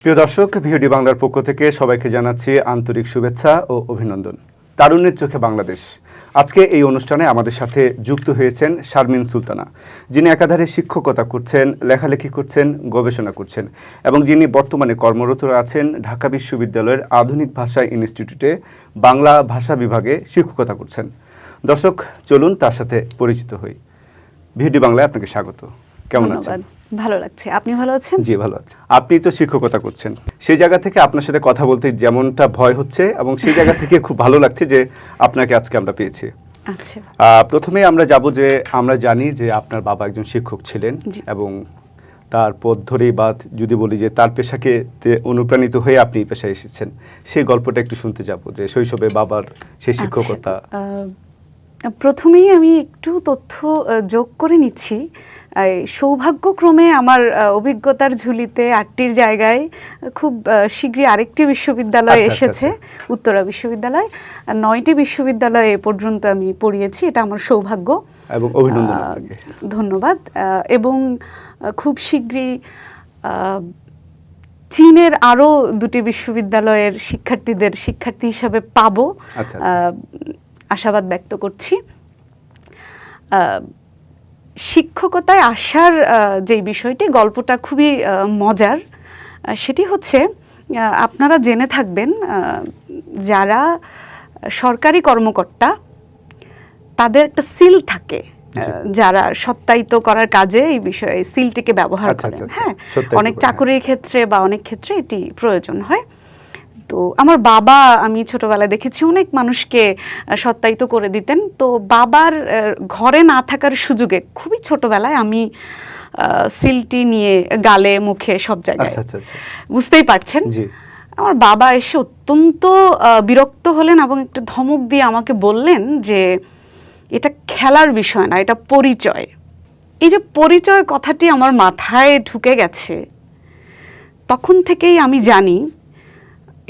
প্রিয় দর্শক, ভিওডি বাংলার পক্ষ থেকে সবাইকে জানাচ্ছি আন্তরিক শুভেচ্ছা ও অভিনন্দন। তারুণ্যের চোখে বাংলাদেশ। আজকে এই অনুষ্ঠানে আমাদের সাথে যুক্ত হয়েছেন শারমিন সুলতানা, যিনি একাধারে শিক্ষকতা করছেন, লেখালেখি করছেন, গবেষণা করছেন এবং যিনি বর্তমানে কর্মরত আছেন ঢাকা বিশ্ববিদ্যালয়ের আধুনিক ভাষা ইনস্টিটিউটে বাংলা ভাষা বিভাগে শিক্ষকতা করছেন। দর্শক, চলুন তার সাথে পরিচিত হই। ভিওডি বাংলায় আপনাকে স্বাগত। কেমন আছেন? ভালো লাগছে। আপনি ভালো আছেন? জি, ভালো আছি। আপনি তো শিক্ষকতা করছেন, সেই জায়গা থেকে আপনার সাথে কথা বলতে যেমনটা ভয় হচ্ছে এবং সেই জায়গা থেকে খুব ভালো লাগছে যে আপনাকে আজকে আমরা পেয়েছি। আচ্ছা, প্রথমে আমরা যাব যে আমরা জানি যে আপনার বাবা একজন শিক্ষক ছিলেন এবং তার পথ ধরেই বা যদি বলি যে তার পেশাকে অনুপ্রাণিত হয়ে আপনি এই পেশায় এসেছেন, সেই গল্পটা একটু শুনতে যাব যে শৈশবে বাবার সেই শিক্ষকতা। প্রথমেই আমি একটু তথ্য যোগ করে নিচ্ছি। সৌভাগ্যক্রমে আমার অভিজ্ঞতার ঝুলিতে 8টির জায়গায় খুব শীঘ্রই আরেকটি বিশ্ববিদ্যালয় এসেছে, উত্তরা বিশ্ববিদ্যালয়। 9টি বিশ্ববিদ্যালয়ে এ পর্যন্ত আমি পড়িয়েছি, এটা আমার সৌভাগ্য এবং অভিনন্দন আপনাকে। ধন্যবাদ। এবং খুব শীঘ্রই চীনের আরও 2টি বিশ্ববিদ্যালয়ের শিক্ষার্থী হিসাবে পাবো, আশাবাদ ব্যক্ত করছি। শিক্ষকতায় আসার যে বিষয়টি, গল্পটা খুবই মজার। সেটি হচ্ছে, আপনারা জেনে থাকবেন যারা সরকারি কর্মকর্তা তাদের একটা সিল থাকে, যারা সত্যায়িত করার কাজে এই বিষয়ে সিলটিকে ব্যবহার করেন। হ্যাঁ, অনেক চাকরির ক্ষেত্রে বা অনেক ক্ষেত্রে এটি প্রয়োজন হয়। তো আমার বাবা, আমি ছোটবেলায় দেখেছি অনেক মানুষকে সত্যায়িত করে দিতেন। তো বাবার ঘরে না থাকার সুযোগে খুবই ছোটবেলায় আমি সিলটি নিয়ে গালে মুখে সব জায়গায়, বুঝতেই পারছেন, আমার বাবা এসে অত্যন্ত বিরক্ত হলেন এবং একটা ধমক দিয়ে আমাকে বললেন যে এটা খেলার বিষয় না, এটা পরিচয়। এই যে পরিচয় কথাটি আমার মাথায় ঢুকে গেছে, তখন থেকেই আমি জানি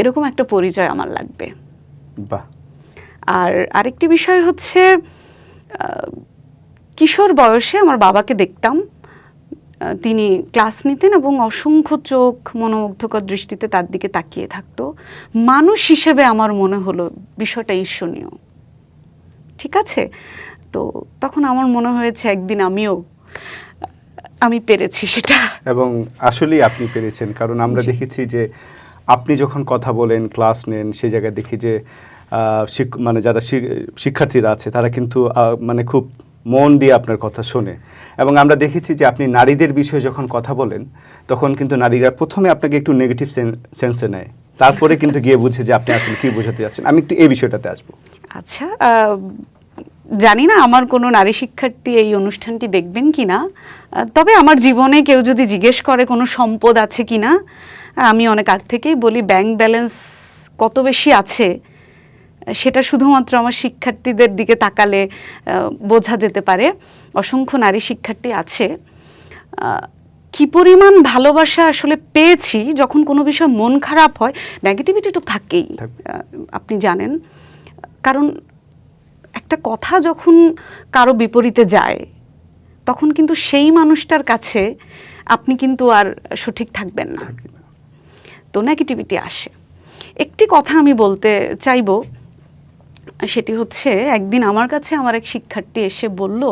এরকম একটা পরিচয় আমার লাগবে। আর আরেকটি বিষয় হচ্ছে, কিশোর বয়সে আমার বাবাকে দেখতাম, তিনি ক্লাস নিতেন এবং অসংখ্য চোখ মনোমুগ্ধকর দৃষ্টিতে তার দিকে তাকিয়ে থাকতো। মানুষ হিসেবে আমার মনে হলো বিষয়টা ঈর্ষণীয়। ঠিক আছে, তো তখন আমার মনে হয়েছে একদিন আমি পেরেছি সেটা। এবং আসলেই আপনি পেরেছেন, কারণ আমরা দেখেছি যে আপনি যখন কথা বলেন, ক্লাস নেন, সেই জায়গায় দেখি যে মানে যারা শিক্ষার্থীরা আছে তারা কিন্তু মানে খুব মন দিয়ে আপনার কথা শোনে। এবং আমরা দেখেছি যে আপনি নারীদের বিষয়ে যখন কথা বলেন তখন কিন্তু নারীরা প্রথমে আপনাকে একটু নেগেটিভ সেন্সে নেয়, তারপরে কিন্তু গিয়ে বুঝে যে আপনি আসলে কী বোঝাতে যাচ্ছেন। আমি একটু এই বিষয়টাতে আসবো। আচ্ছা, জানি না আমার কোনো নারী শিক্ষার্থী এই অনুষ্ঠানটি দেখবেন কি না, তবে আমার জীবনে কেউ যদি জিজ্ঞেস করে কোনো সম্পদ আছে কি না, আমি অনেক আগ থেকেই বলি ব্যাংক ব্যালেন্স কত বেশি আছে সেটা শুধুমাত্র আমার শিক্ষার্থীদের দিকে তাকালে বোঝা যেতে পারে। অসংখ্য নারী শিক্ষার্থী আছে। কি পরিমাণ ভালোবাসা আসলে পেয়েছি, যখন কোনো বিষয় মন খারাপ হয়, নেগেটিভিটি তো থাকেই, আপনি জানেন। কারণ একটা কথা যখন কারো বিপরীতে যায়, তখন কিন্তু সেই মানুষটার কাছে আপনি কিন্তু আর সঠিক থাকবেন না, তো নেগেটিভিটি আসে। একটি কথা আমি বলতে চাইব, সেটি হচ্ছে, একদিন আমার কাছে আমার এক শিক্ষার্থী এসে বলল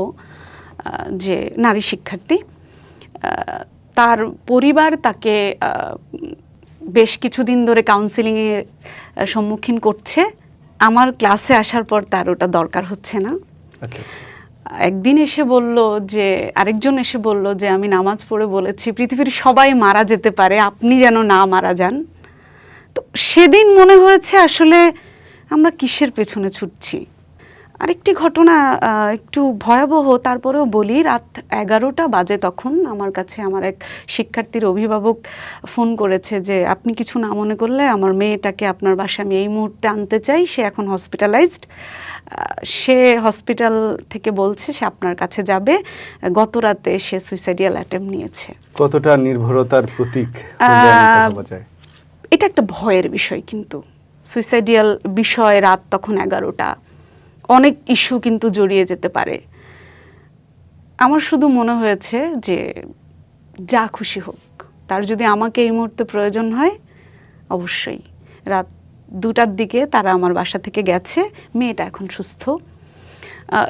যে, নারী শিক্ষার্থী, তার পরিবার তাকে বেশ কিছুদিন ধরে কাউন্সিলিংয়ের সম্মুখীন করছে, আমার ক্লাসে আসার পর তার ওটা দরকার হচ্ছে না। একদিন এসে বলল যে, আরেকজন এসে বলল যে, আমি নামাজ পড়ে বলেছি পৃথিবীর সবাই মারা যেতে পারে, আপনি যেন না মারা যান। তো সেদিন মনে হয়েছে আসলে আমরা কিসের পেছনে ছুটছি। আরেকটি ঘটনা একটু ভয়াবহ, তারপরেও বলি। রাত 11টা বাজে তখন আমার কাছে আমার এক শিক্ষার্থীর অভিভাবক ফোন করেছে যে, আপনি কিছু না মনে করলে আমার মেয়েটাকে আপনার বাসায় আমি এই মুহূর্তে আনতে চাই, সে এখন হসপিটালাইজড। সে হসপিটাল থেকে বলছে সে আপনার কাছে যাবে, গত রাতে সে সুইসাইডিয়াল অ্যাটেম্প নিয়েছে। কতটা নির্ভরতার প্রতীক এটা একটা ভয়ের বিষয়, কিন্তু সুইসাইডিয়াল বিষয়, রাত তখন 11টা, অনেক ইস্যু কিন্তু জড়িয়ে যেতে পারে। আমার শুধু মনে হয়েছে যে যা খুশি হোক, তার যদি আমাকে এই মুহূর্তে প্রয়োজন হয় অবশ্যই। রাত 2টার দিকে তারা আমার বাসা থেকে গেছে, মেয়েটা এখন সুস্থ।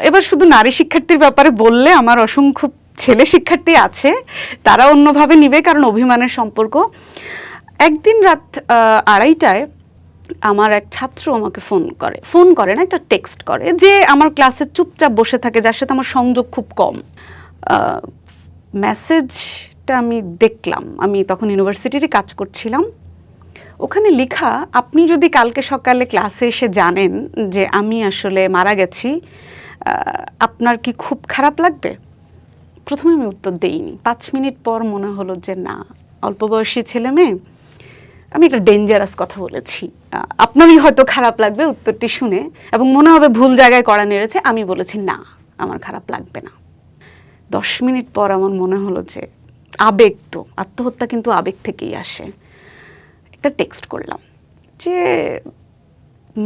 এবার শুধু নারী শিক্ষার্থীর ব্যাপারে বললে আমার অসংখ্য ছেলে শিক্ষার্থী আছে, তারা অন্যভাবে নিবে, কারণ অভিমানের সম্পর্ক। একদিন রাত 2:30টায় আমার এক ছাত্র আমাকে ফোন করে না, একটা টেক্সট করে, যে আমার ক্লাসে চুপচাপ বসে থাকে, যার সাথে আমার সংযোগ খুব কম। মেসেজটা আমি দেখলাম, আমি তখন ইউনিভার্সিটিরই কাজ করছিলাম। ওখানে লেখা, আপনি যদি কালকে সকালে ক্লাসে এসে জানেন যে আমি আসলে মারা গেছি, আপনার কি খুব খারাপ লাগবে? প্রথমে আমি উত্তর দেইনি। 5 মিনিট পর মনে হলো যে না, অল্প বয়সী ছেলে মেয়ে, আমি একটা ডেঞ্জারাস কথা বলেছি, আপনারই হয়তো খারাপ লাগবে উত্তরটি শুনে, এবং মনে হবে ভুল জায়গায় কড়া নেড়েছে। আমি বলেছি না, আমার খারাপ লাগবে না। 10 মিনিট পর আমার মনে হলো যে আবেগ, তো আত্মহত্যা কিন্তু আবেগ থেকেই আসে। একটা টেক্সট করলাম যে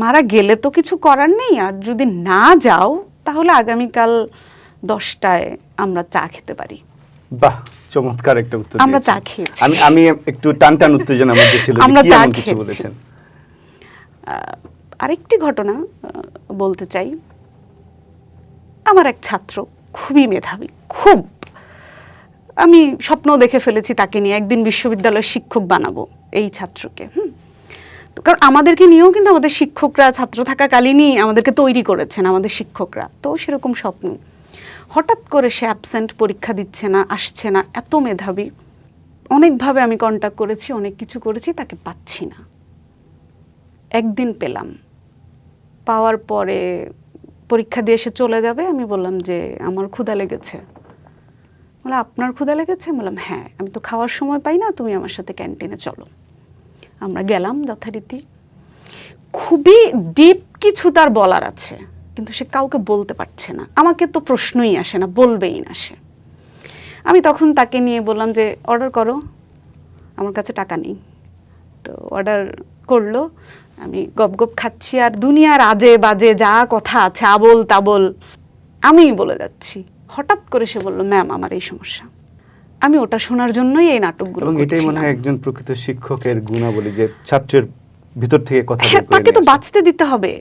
মারা গেলে তো কিছু করার নেই, আর যদি না যাও তাহলে আগামীকাল 10টায় আমরা চা খেতে পারি। বাহ, চমৎকার একটা উত্তর। আমরা চা খেয়েছি। আমি একটু টান উত্তেজনার মধ্যে ছিল, আমরা কি চা এমন কিছু খেয়েছি। বলেছেন? আরেকটি ঘটনা বলতে চাই। আমার এক ছাত্র খুবই মেধাবী, খুব, আমি স্বপ্ন দেখে ফেলেছি তাকে নিয়ে একদিন বিশ্ববিদ্যালয়ের শিক্ষক বানাবো এই ছাত্রকে। তো কারণ আমাদেরকে নিয়েও কিন্তু আমাদের শিক্ষকরা ছাত্র থাকাকালীনই আমাদেরকে তৈরি করেছেন আমাদের শিক্ষকরা, তো সেরকম স্বপ্ন। হঠাৎ করে সে অ্যাবসেন্ট, পরীক্ষা দিচ্ছে না, আসছে না, এত মেধাবী। অনেকভাবে আমি কন্ট্যাক্ট করেছি, অনেক কিছু করেছি, তাকে পাচ্ছি না। একদিন পেলাম, পাওয়ার পরে পরীক্ষা দিয়ে এসে চলে যাবে। আমি বললাম যে আমার ক্ষুধা লেগেছে। বলে আপনার ক্ষুধা লেগেছে? বললাম হ্যাঁ, আমি তো খাওয়ার সময় পাই না, তুমি আমার সাথে ক্যান্টিনে চলো। আমরা গেলাম যথারীতি। খুবই ডিপ কিছু তার বলার আছে, কিন্তু সে কাউকে বলতে পারছে না। আমাকে তো প্রশ্নই আসে না, বলবেই না সে। আমি তখন তাকে নিয়ে বললাম যে অর্ডার করো, আমার কাছে টাকা নেই। তো অর্ডার করলো, আমি গপ গপ খাচ্ছি, আর দুনিয়ার আজে বাজে যা কথা আছে আবোল তাবোল আমি বলে যাচ্ছি। হঠাৎ করে সে বলল, ম্যাম আমার এই সমস্যা। আমি ওটা শোনার জন্যই এই নাটকগুলো এবং এটাই মনে হয় একজন প্রকৃত শিক্ষকের গুণাবলী, যে ছাত্রের ভিতর থেকে কথা বের করে তাকে তো নিয়ে আসে। বাঁচতে দিতে হবে।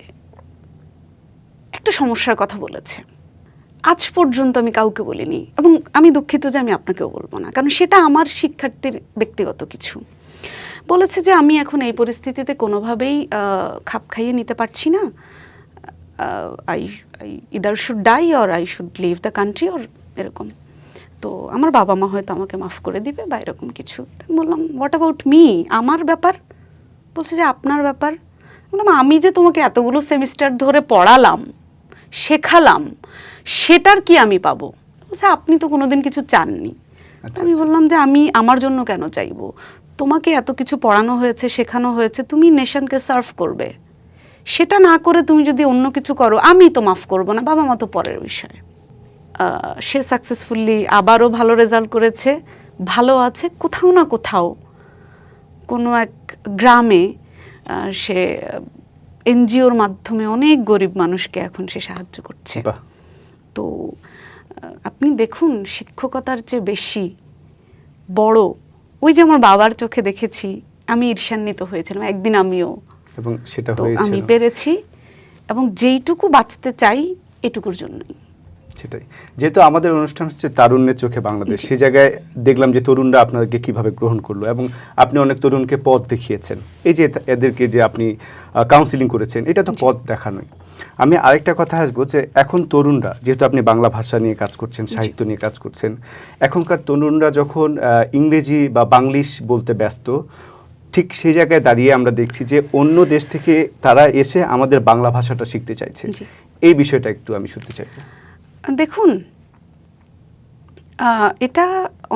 একটা সমস্যার কথা বলেছে, আজ পর্যন্ত আমি কাউকে বলিনি, এবং আমি দুঃখিত যে আমি আপনাকেও বলবো না, কারণ সেটা আমার শিক্ষার্থীর ব্যক্তিগত কিছু। বলেছে যে আমি এখন এই পরিস্থিতিতে কোনোভাবেই খাপ খাইয়ে নিতে পারছি না, I either should die or I should leave the country or এরকম। তো আমার বাবা মা হয়তো আমাকে মাফ করে দিবে বা এরকম কিছু। বললাম হোয়াট অ্যাবাউট মি, আমার ব্যাপার? বলছে যে আপনার ব্যাপার। বললাম আমি যে তোমাকে এতগুলো সেমিস্টার ধরে পড়ালাম, শেখালাম, সেটার কি আমি পাবো? বলছে আপনি তো কোনোদিন কিছু চাননি। আমি বললাম যে আমি আমার জন্য কেন চাইবো? তোমাকে এত কিছু পড়ানো হয়েছে, শেখানো হয়েছে, তুমি নেশনকে সার্ভ করবে, সেটা না করে তুমি যদি অন্য কিছু করো আমি তো মাফ করবো না, বাবা মা তো পরের বিষয়। সে সাকসেসফুলি আবারও ভালো রেজাল্ট করেছে, ভালো আছে, কোথাও না কোথাও কোনো এক গ্রামে সে এনজিওর মাধ্যমে অনেক গরিব মানুষকে এখন সে সাহায্য করছে। তো আপনি দেখুন, শিক্ষকতার চেয়ে বেশি বড়, ওই যে আমার বাবার চোখে দেখেছি, আমি ঈর্ষান্বিত হয়েছিলাম একদিন আমিও, এবং সেটা তো হয়েছিল। আমি পেরেছি, এবং যেইটুকু বাঁচতে চাই এটুকুর জন্যই। সেটাই, যেহেতু আমাদের অনুষ্ঠান হচ্ছে তারুণ্যের চোখে বাংলাদেশ, সেই জায়গায় দেখলাম যে তরুণরা আপনাদেরকে কিভাবে গ্রহণ করলো, এবং আপনি অনেক তরুণকে পথ দেখিয়েছেন। এই যে এদেরকে যে আপনি কাউন্সিলিং করেছেন, এটা তো পথ দেখানোই। আমি আরেকটা কথা আসবো, যে এখন তরুণরা, যেহেতু আপনি বাংলা ভাষা নিয়ে কাজ করছেন, সাহিত্য নিয়ে কাজ করছেন, এখনকার তরুণরা যখন ইংরেজি বা বাংলিশ বলতে ব্যস্ত, ঠিক সেই জায়গায় দাঁড়িয়ে আমরা দেখছি যে অন্য দেশ থেকে তারা এসে আমাদের বাংলা ভাষাটা শিখতে চাইছে। এই বিষয়টা একটু আমি শুনতে চাই। দেখুন, এটা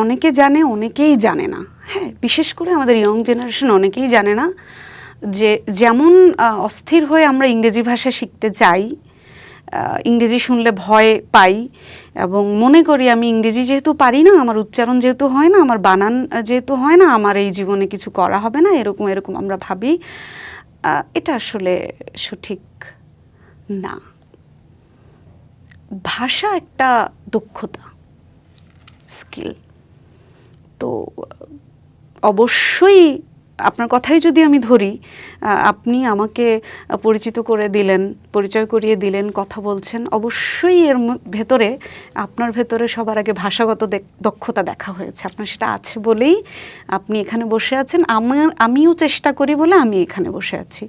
অনেকে জানে, অনেকেই জানে না। হ্যাঁ, বিশেষ করে আমাদের ইয়ং জেনারেশন অনেকেই জানে না যে যেমন অস্থির হয়ে আমরা ইংরেজি ভাষা শিখতে চাই, ইংরেজি শুনলে ভয় পাই, এবং মনে করি আমি ইংরেজি যেহেতু পারি না, আমার উচ্চারণ যেহেতু হয় না, আমার বানান যেহেতু হয় না, আমার এই জীবনে কিছু করা হবে না, এরকম এরকম আমরা ভাবি। এটা আসলে সঠিক না। ভাষা একটা দক্ষতা, স্কিল। তো অবশ্যই আপনার কথাই যদি আমি ধরি, আপনি আমাকে পরিচিত করে দিলেন, পরিচয় করিয়ে দিলেন, কথা বলছেন, অবশ্যই এর ভেতরে আপনার ভেতরে সবার আগে ভাষাগত দক্ষতা দেখা হয়েছে। আপনার সেটা আছে বলেই আপনি এখানে বসে আছেন, আমিও চেষ্টা করি বলে আমি এখানে বসে আছি।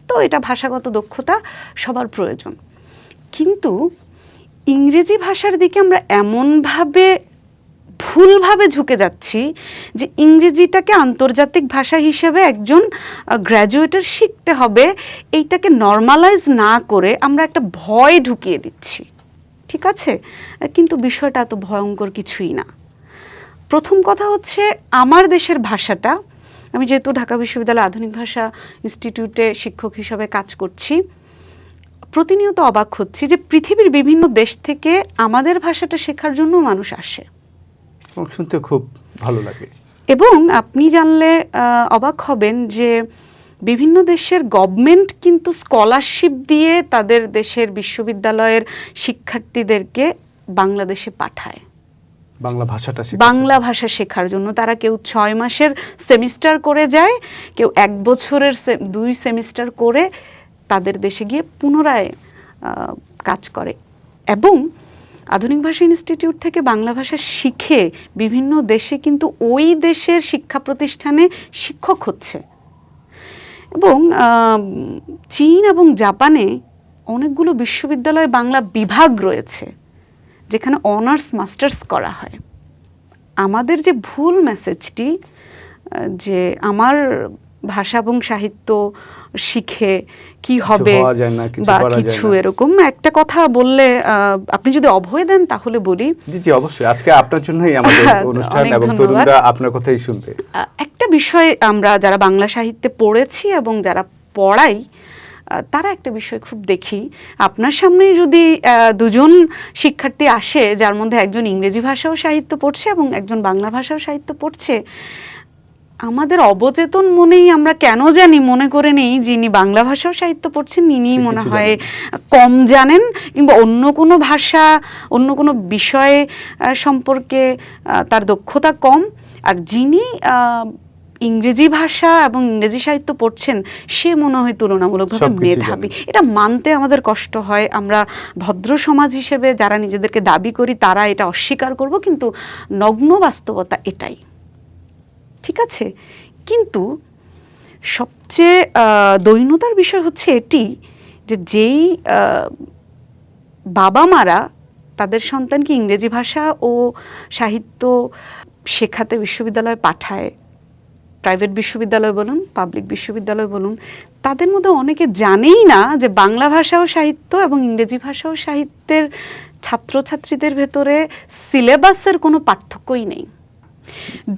তো এটা ভাষাগত দক্ষতা সবার প্রয়োজন। কিন্তু ইংরেজি ভাষার দিকে আমরা এমনভাবে ভুলভাবে ঝুঁকে যাচ্ছি যে ইংরেজিটাকে আন্তর্জাতিক ভাষা হিসেবে একজন গ্র্যাজুয়েটের শিখতে হবে, এইটাকে নর্মালাইজ না করে আমরা একটা ভয় ঢুকিয়ে দিচ্ছি। ঠিক আছে, কিন্তু বিষয়টা এত ভয়ঙ্কর কিছুই না। প্রথম কথা হচ্ছে, আমার দেশের ভাষাটা, আমি যেহেতু ঢাকা বিশ্ববিদ্যালয় আধুনিক ভাষা ইনস্টিটিউটে শিক্ষক হিসাবে কাজ করছি, প্রতিনিয়ত অবাক হচ্ছি যে পৃথিবীর বিভিন্ন দেশ থেকে আমাদের ভাষাটা শেখার জন্য মানুষ আসে। শুনতে খুব ভালো লাগে। এবং আপনি জানলে অবাক হবেন যে বিভিন্ন দেশের গভর্নমেন্ট কিন্তু স্কলারশিপ দিয়ে তাদের দেশের বিশ্ববিদ্যালয়ের শিক্ষার্থীদেরকে বাংলাদেশে পাঠায় বাংলা ভাষা শেখার জন্য। তারা কেউ 6 মাসের সেমিস্টার করে যায়, কেউ 1 বছরের 2 সেমিস্টার করে তাদের দেশে গিয়ে পুনরায় কাজ করে। এবং আধুনিক ভাষা ইনস্টিটিউট থেকে বাংলা ভাষা শিখে বিভিন্ন দেশে কিন্তু ওই দেশের শিক্ষা প্রতিষ্ঠানে শিক্ষক হচ্ছে। এবং চীন এবং জাপানে অনেকগুলো বিশ্ববিদ্যালয়ে বাংলা বিভাগ রয়েছে যেখানে অনার্স মাস্টার্স করা হয়। আমাদের যে ভুল মেসেজটি যে আমার ভাষা এবং সাহিত্য শিখে কি হবে বা কিছু এরকম একটা কথা বললে, আপনি যদি অভয় দেন তাহলে বলি। জি অবশ্যই, আজকে আপনার জন্যই আমাদের অনুষ্ঠান এবং তরুণরা আপনার কথাই শুনবে। একটা বিষয় আমরা যারা বাংলা সাহিত্যে পড়েছি এবং যারা পড়াই, তারা একটা বিষয় খুব দেখি, আপনার সামনে যদি 2জন শিক্ষার্থী আসে যার মধ্যে একজন ইংরেজি ভাষাও সাহিত্য পড়ছে এবং একজন বাংলা ভাষাও সাহিত্য পড়ছে, আমাদের অবচেতন মনেই আমরা কেন জানি মনে করে নেই যিনি বাংলা ভাষাও সাহিত্য পড়ছেন ইনি মনে হয় কম জানেন, কিংবা অন্য কোনো ভাষা অন্য কোনো বিষয় সম্পর্কে তার দক্ষতা কম, আর যিনি ইংরেজি ভাষা এবং ইংরেজি সাহিত্য পড়ছেন সে মনে হয় তুলনামূলকভাবে মেধাবী। এটা মানতে আমাদের কষ্ট হয়। আমরা ভদ্র সমাজ হিসেবে যারা নিজেদেরকে দাবি করি তারা এটা অস্বীকার করব, কিন্তু নগ্ন বাস্তবতা এটাই। ঠিক আছে, কিন্তু সবচেয়ে দৈন্যতার বিষয় হচ্ছে এটি যে যেই বাবা মারা তাদের সন্তানকে ইংরেজি ভাষা ও সাহিত্য শেখাতে বিশ্ববিদ্যালয়ে পাঠায়, প্রাইভেট বিশ্ববিদ্যালয় বলুন, পাবলিক বিশ্ববিদ্যালয় বলুন, তাদের মধ্যে অনেকে জানেই না যে বাংলা ভাষা ও সাহিত্য এবং ইংরেজি ভাষা ও সাহিত্যের ছাত্রছাত্রীদের ভেতরে সিলেবাসের কোনো পার্থক্যই নেই।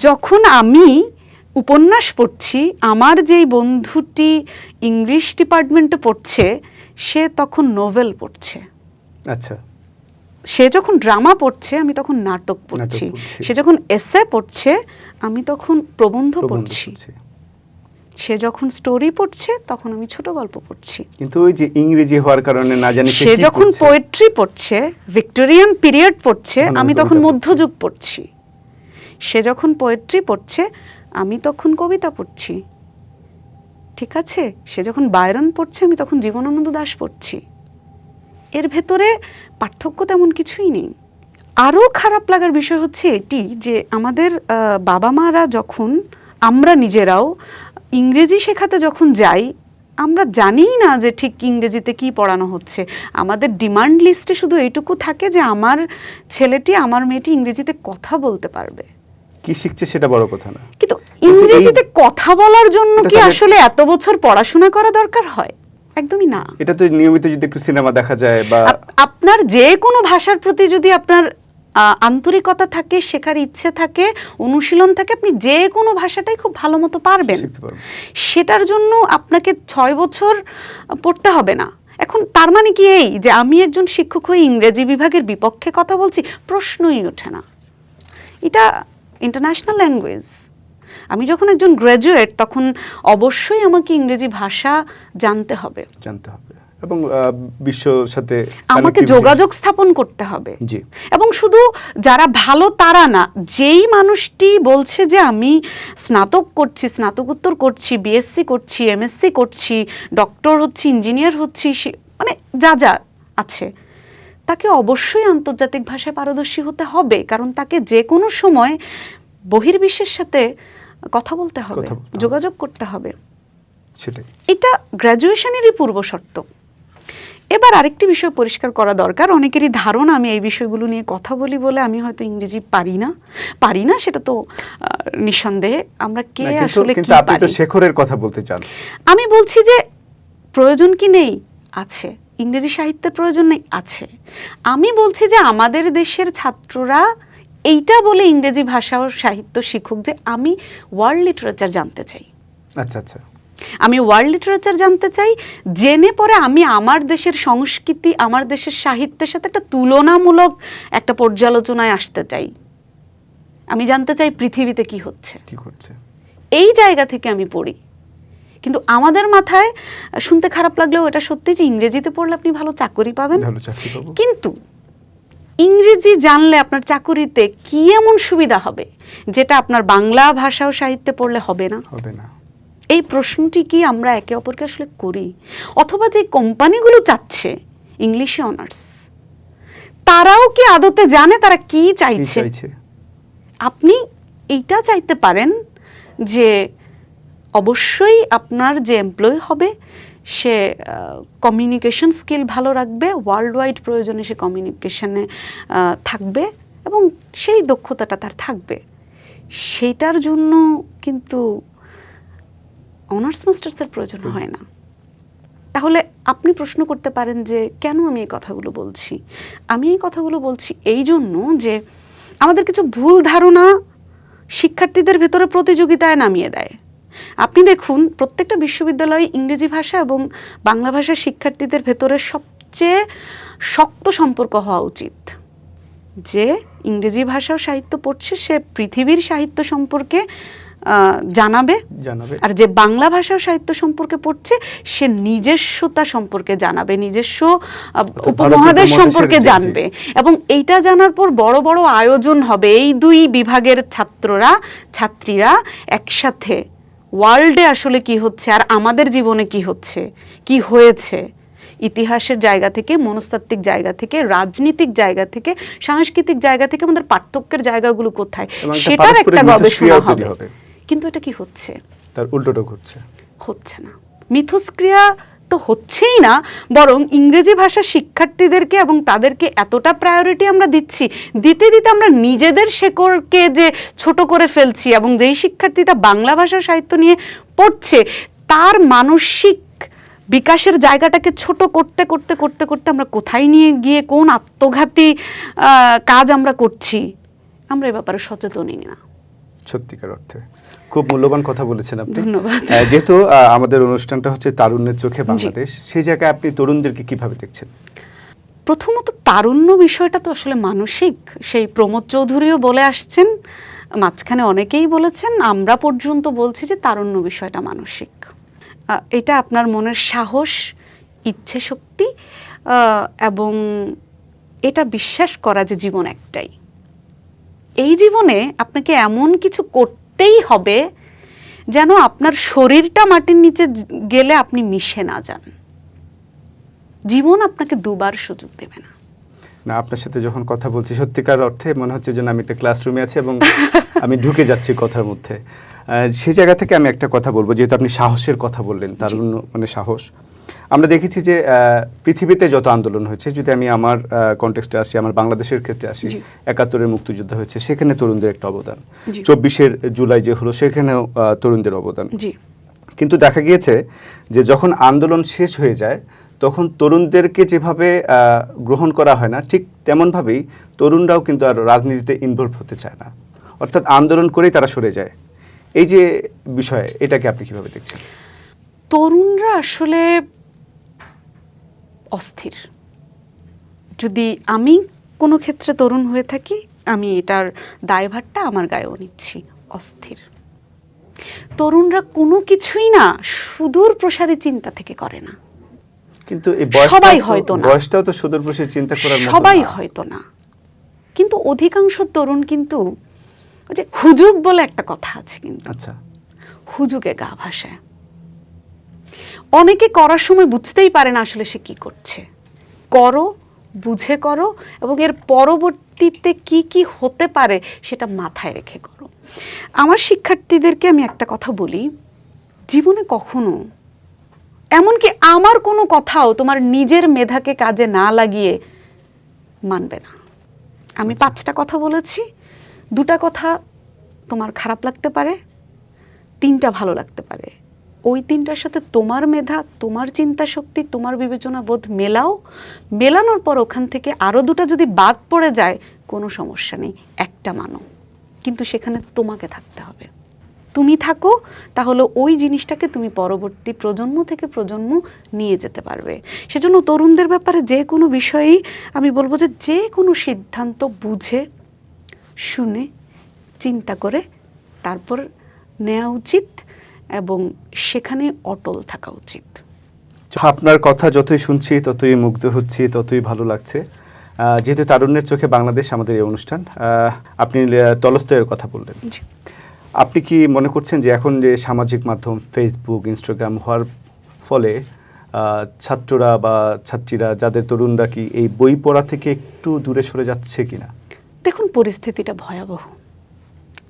যখন আমি উপন্যাস পড়ছি, আমার যেই বন্ধুটি ইংলিশ ডিপার্টমেন্টে পড়ছে সে তখন নোভেল পড়ছে। আচ্ছা, সে যখন ড্রামা পড়ছে আমি তখন নাটক পড়ছি, সে যখন এসে পড়ছে আমি তখন প্রবন্ধ পড়ছি, সে যখন স্টোরি পড়ছে তখন আমি ছোট গল্প পড়ছি। কিন্তু ওই যে ইংরেজি হওয়ার কারণে না জানি সে যখন পোয়েট্রি পড়ছে, ভিক্টোরিয়ান পিরিয়ড পড়ছে, আমি তখন মধ্যযুগ পড়ছি। সে যখন পোয়েট্রি পড়ছে আমি তখন কবিতা পড়ছি। ঠিক আছে, সে যখন বায়রন পড়ছে আমি তখন জীবনানন্দ দাশ পড়ছি। এর ভেতরে পার্থক্য তেমন কিছুই নেই। আরও খারাপ লাগার বিষয় হচ্ছে এটি যে আমাদের বাবা মারা যখন, আমরা নিজেরাও ইংরেজি শেখাতে যখন যাই, আমরা জানিই না যে ঠিক ইংরেজিতে কি পড়ানো হচ্ছে। আমাদের ডিমান্ড লিস্টে শুধু এইটুকু থাকে যে আমার ছেলেটি, আমার মেয়েটি ইংরেজিতে কথা বলতে পারবে। কি শিখছে সেটা বড় কথা না, কিন্তু ইংরেজিতে কথা বলার জন্য কি আসলে এত বছর পড়াশোনা করা দরকার হয়? একদমই না। এটা তো নিয়মিত যদি একটু সিনেমা দেখা যায় বা আপনার যে কোনো ভাষার প্রতি যদি আপনার আন্তরিকতা থাকে, শেখার ইচ্ছে থাকে, অনুশীলন থাকে, আপনি যে কোনো ভাষাটাই খুব ভালো মতো পারবেন। সেটার জন্য আপনাকে 6 বছর পড়তে হবে না। এখন তার মানে কি এই যে আমি একজন শিক্ষক হয়ে ইংরেজি বিভাগের বিপক্ষে কথা বলছি? প্রশ্নই ওঠে না। এটা ইন্টারন্যাশনাল ল্যাঙ্গুয়েজ। আমি যখন একজন গ্র্যাজুয়েট তখন অবশ্যই আমাকে ইংরেজি ভাষা জানতে হবে। এবং বিশ্বর সাথে আমাকে connectivity- যোগাযোগ স্থাপন করতে হবে। জি। এবং শুধু যারা ভালো তারা না, যেই মানুষটি বলছে যে আমি স্নাতক করছি, স্নাতকোত্তর করছি, বিএসসি করছি, এমএসসি করছি, ডক্টর হচ্ছি, ইঞ্জিনিয়ার হচ্ছি, মানে যা যা আছে, তাকে অবশ্যই আন্তর্জাতিক ভাষায় পারদর্শী হতে হবে, কারণ তাকে যে কোনো সময় বহির্বিশ্বের সাথে কথা বলতে হবে, যোগাযোগ করতে হবে। সেটাই, এটা গ্র্যাজুয়েশনেরই পূর্ব শর্ত। এবার আরেকটি বিষয় পরিষ্কার করা দরকার, অনেকেরই ধারণা আমি এই বিষয়গুলো নিয়ে কথা বলি বলে আমি হয়তো ইংরেজি পারি না, সেটা তো নিঃসন্দেহে। আমরা কে আসলে কি কিন্তু আপনি তো পারি? শেখরের কথা বলতে চান। আমি বলছি যে প্রয়োজন কি নেই, আছে। ইংরেজি সাহিত্যের প্রয়োজন নেই, আছে। আমি বলছি যে আমাদের দেশের ছাত্ররা এইটা বলে ইংরেজি ভাষা ও সাহিত্য শিখুক যে আমি ওয়ার্ল্ড লিটারেচার জানতে চাই। আচ্ছা আচ্ছা, আমি ওয়ার্ল্ড লিটারেচার জানতে চাই, জেনে পরে আমি আমার দেশের সংস্কৃতি, আমার দেশের সাহিত্যের সাথে একটা তুলনামূলক একটা পর্যালোচনায় আসতে চাই। আমি জানতে চাই পৃথিবীতে কি হচ্ছে, কি করছে। এই জায়গা থেকে আমি পড়ি। কিন্তু আমাদের মাথায়, শুনতে খারাপ লাগলেও এটা সত্যি, যে ইংরেজিতে পড়লে আপনি ভালো চাকরি পাবেন। ভালো চাকরি পাবো। কিন্তু ইংরেজি জানলে আপনার চাকরিতে কি এমন সুবিধা হবে যেটা আপনার বাংলা ভাষা ও সাহিত্যে পড়লে হবে না? হবে না। এই প্রশ্নটি কি আমরা একে অপরকে আসলে করি? অথবা যে কোম্পানিগুলো চাচ্ছে ইংলিশে অনার্স, তারাও কি আদতে জানে তারা কি কি চাইছে? চাইছে? আপনি এইটা চাইতে পারেন যে অবশ্যই আপনার যে এমপ্লয়ি হবে সে কমিউনিকেশন স্কিল ভালো রাখবে, ওয়ার্ল্ড ওয়াইড প্রয়োজনে সে কমিউনিকেশনে থাকবে এবং সেই দক্ষতাটা তার থাকবে। সেটার জন্য কিন্তু অনার্স মাস্টার্সের প্রয়োজন হয় না। তাহলে আপনি প্রশ্ন করতে পারেন যে কেন আমি এই কথাগুলো বলছি? আমি এই কথাগুলো বলছি এই জন্য যে আমাদের কিছু ভুল ধারণা শিক্ষার্থীদের ভেতরে প্রতিযোগিতায় নামিয়ে দেয়। আপনি দেখুন, প্রত্যেকটা বিশ্ববিদ্যালয়ে ইংরেজি ভাষা এবং বাংলা ভাষার শিক্ষার্থীদের ভেতরে সবচেয়ে শক্ত সম্পর্ক হওয়া উচিত। যে ইংরেজি ভাষা ও সাহিত্য পড়ছে সে পৃথিবীর সাহিত্য সম্পর্কে জানাবে, আর যে বাংলা ভাষা ও সাহিত্য সম্পর্কে পড়ছে সে নিজস্বতা সম্পর্কে জানাবে, নিজস্ব উপমহাদেশ সম্পর্কে জানবে। এবং এইটা জানার পর বড় বড় আয়োজন হবে, এই দুই বিভাগের ছাত্রীরা একসাথে ওয়ার্ল্ডে আসলে কি হচ্ছে আর আমাদের জীবনে কি হচ্ছে, কি হয়েছে, ইতিহাসের জায়গা থেকে, মনস্তাত্ত্বিক জায়গা থেকে, রাজনীতিক জায়গা থেকে, সাংস্কৃতিক জায়গা থেকে আমাদের পার্থক্যের জায়গাগুলো কোথায় সেটার একটা গবেষণা হবে। কিন্তু এটা কি হচ্ছে? তার উল্টোটা ঘটছে, হচ্ছে না। মিথস্ক্রিয়া তো হচ্ছেই না, বরং ইংরেজি ভাষা শিক্ষার্থীদেরকে এবং তাদেরকে এতটা প্রায়োরিটি আমরা দিতে আমরা নিজেদের শেকড়কে যে ছোট করে ফেলছি, এবং যেই শিক্ষার্থীটা বাংলা ভাষা সাহিত্য নিয়ে পড়ছে তার মানসিক বিকাশের জায়গাটাকে ছোট করতে করতে করতে করতে আমরা কোথায় নিয়ে গিয়ে কোন আত্মঘাতী কাজ আমরা করছি, আমরা এ ব্যাপারে সচেতনই না। সত্যিকার অর্থে খুব মূল্যবান কথা বলেছেন আপনি। ধন্যবাদ। যেহেতু আমাদের অনুষ্ঠানটা হচ্ছে তারুণ্যের চোখে বাংলাদেশ, সেই জায়গায় আপনি তরুণদেরকে কিভাবে দেখছেন? প্রথমত তারুণ্য বিষয়টা তো আসলে মানসিক, সেই প্রমোদ চৌধুরীও বলে আসছেন, মাঝখানে অনেকেই বলেছেন, আমরা পর্যন্ত বলছি যে তারুণ্য বিষয়টা মানসিক। এটা আপনার মনের সাহস, ইচ্ছে শক্তি এবং এটা বিশ্বাস করা যে জীবন একটাই। এই জীবনে আপনাকে এমন কিছু করতেই হবে যেন আপনার শরীরটা মাটির নিচে গেলে আপনি মিশে না যান। জীবন আপনাকে দুবার সুযোগ দেবে না। না, আপনার সাথে যখন কথা বলছি সত্যিকার অর্থে মনে হচ্ছে যেন আমি একটা ক্লাসরুমে আছি এবং আমি ঢুকে যাচ্ছি কথার মধ্যে। সেই জায়গা থেকে আমি একটা কথা বলবো, যেহেতু আপনি সাহসের কথা বললেন, তারুণ্য মানে সাহস। আমরা দেখেছি যে পৃথিবীতে যত আন্দোলন হয়েছে, যদি আমি আমার কনটেক্সটে আসি, আমার বাংলাদেশের ক্ষেত্রে আসি, ৭১-এর মুক্তিযুদ্ধ হয়েছে, সেখানে তরুণদের একটা অবদান। ২৪শে জুলাই যে হলো সেখানেও তরুণদের অবদান। কিন্তু দেখা গিয়েছে যে যখন আন্দোলন শেষ হয়ে যায় তখন তরুণদেরকে যেভাবে গ্রহণ করা হয় না, ঠিক তেমনভাবেই তরুণরাও কিন্তু আর রাজনীতিতে ইনভলভ হতে চায় না, অর্থাৎ আন্দোলন করেই তারা সরে যায়। এই যে বিষয়, এটাকে আপনি কিভাবে দেখছেন? তরুণরা আসলে অস্থির। যদি আমি কোনো ক্ষেত্রে তরুণ হয়ে থাকি, আমি এটার দায়ভারটা আমার গায়েও নিচ্ছি। অস্থির তরুণরা কোনো কিছুই না সুদূর প্রসারী চিন্তা থেকে করে না। কিন্তু এই সবাই হয়তো না, বয়সটাও তো সুদূরপ্রসারী চিন্তা করার মতো সবাই না। হয়তো না, কিন্তু অধিকাংশ তরুণ কিন্তু ওই যে হুজুগ বলে একটা কথা আছে, কিন্তু আচ্ছা, হুজুগে গা ভাসায়। অনেকে করার সময় বুঝতেই পারে না আসলে সে কি করছে। করো, বুঝে করো, এবং এর পরবর্তীতে কি কি হতে পারে সেটা মাথায় রেখে করো। আমার শিক্ষার্থীদেরকে আমি একটা কথা বলি, জীবনে কখনো, এমনকি আমার কোনো কথাও তোমার নিজের মেধাকে কাজে না লাগিয়ে মানবে না। আমি 5টা কথা বলেছি, 2টা কথা তোমার খারাপ লাগতে পারে, 3টা ভালো লাগতে পারে। ওই 3টার সাথে তোমার মেধা, তোমার চিন্তা শক্তি, তোমার বিবেচনা বোধ মেলাও। মেলানোর পর ওখান থেকে আরও 2টা যদি বাদ পড়ে যায়, কোনো সমস্যা নেই, একটা মানো, কিন্তু সেখানে তোমাকে থাকতে হবে। তুমি থাকো, তাহলে ওই জিনিসটাকে তুমি পরবর্তী প্রজন্ম থেকে প্রজন্ম নিয়ে যেতে পারবে। সেজন্য তরুণদের ব্যাপারে যে কোনো বিষয়েই আমি বলবো যে কোনো সিদ্ধান্ত বুঝে শুনে চিন্তা করে তারপর নেওয়া উচিত, এবং সেখানে অটল থাকা উচিত। আপনার কথা যতই শুনছি ততই মুগ্ধ হচ্ছি, ততই ভালো লাগছে। যেহেতু তারুণ্যের চোখে বাংলাদেশ আমাদের এই অনুষ্ঠান, আপনি টলস্টয়ের কথা বললেন। আপনি কি মনে করছেন যে এখন যে সামাজিক মাধ্যম ফেসবুক, ইনস্টাগ্রাম হওয়ার ফলে ছাত্ররা বা ছাত্রীরা, যাদের তরুণরা কি এই বই পড়া থেকে একটু দূরে সরে যাচ্ছে কিনা? দেখুন, পরিস্থিতিটা ভয়াবহ।